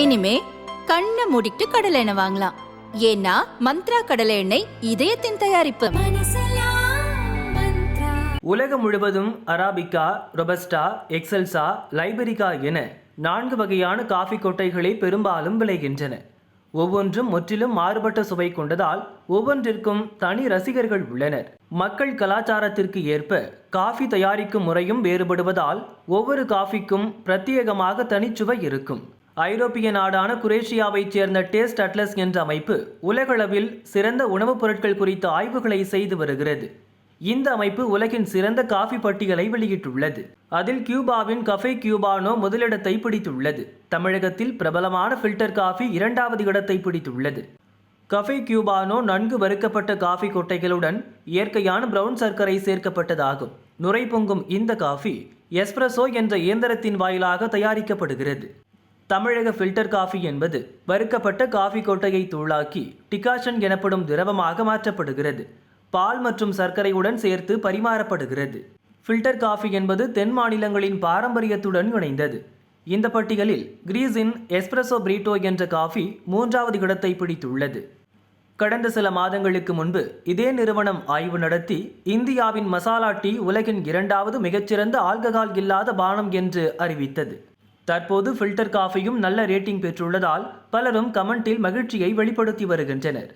இனிமே கண்ணை மூடிட்டு கடலை எண்ணெய் வாங்கலாம். ஏன்னா மந்த்ரா கடலை எண்ணெய் இதயத்தின் தயாரிப்பு. உலகம் முழுவதும் அராபிகா, ரொபஸ்டா, எக்ஸல்சா, லைபெரிகா என 4 வகையான காஃபி கொட்டைகளே பெரும்பாலும் விளைகின்றன. ஒவ்வொன்றும் முற்றிலும் மாறுபட்ட சுவை கொண்டதால் ஒவ்வொன்றிற்கும் தனி ரசிகர்கள் உள்ளனர். மக்கள் கலாச்சாரத்திற்கு ஏற்ப காஃபி தயாரிக்கும் முறையும் வேறுபடுவதால் ஒவ்வொரு காஃபிக்கும் பிரத்யேகமாக தனிச்சுவை இருக்கும். ஐரோப்பிய நாடான குரேஷியாவைச் சேர்ந்த டேஸ்ட் அட்லஸ் என்ற அமைப்பு உலகளவில் சிறந்த உணவுப் பொருட்கள் குறித்த ஆய்வுகளை செய்து வருகிறது. இந்த அமைப்பு உலகின் சிறந்த காஃபி பட்டியலை வெளியிட்டுள்ளது. அதில் கியூபாவின் கஃபே கியூபானோ முதலிடத்தை பிடித்துள்ளது. தமிழகத்தில் பிரபலமான ஃபில்டர் காஃபி 2வது இடத்தை பிடித்துள்ளது. கஃபே கியூபானோ நன்கு வறுக்கப்பட்ட காஃபி கொட்டைகளுடன் இயற்கையான பிரவுன் சர்க்கரை சேர்க்கப்பட்டதாகும். நுரை பொங்கும் இந்த காஃபி எஸ்பிரசோ என்ற இயந்திரத்தின் வாயிலாக தயாரிக்கப்படுகிறது. தமிழக ஃபில்டர் காஃபி என்பது வறுக்கப்பட்ட காஃபி கொட்டையை தூளாக்கி டிகாஷன் எனப்படும் திரவமாக மாற்றப்படுகிறது. பால் மற்றும் சர்க்கரையுடன் சேர்த்து பரிமாறப்படுகிறது. ஃபில்டர் காஃபி என்பது தென் மாநிலங்களின் பாரம்பரியத்துடன் இணைந்தது. இந்த பட்டியலில் கிரீஸின் எஸ்பிரசோ பிரீட்டோ என்ற காஃபி 3வது இடத்தை பிடித்துள்ளது. கடந்த சில மாதங்களுக்கு முன்பு இதே நிறுவனம் ஆய்வு நடத்தி இந்தியாவின் மசாலா டீ உலகின் 2வது மிகச்சிறந்த ஆல்கஹால் இல்லாத பானம் என்று அறிவித்தது. தற்போது ஃபில்டர் காஃபியும் நல்ல ரேட்டிங் பெற்றுள்ளதால் பலரும் கமெண்டில் மகிழ்ச்சியை வெளிப்படுத்தி வருகின்றனர்.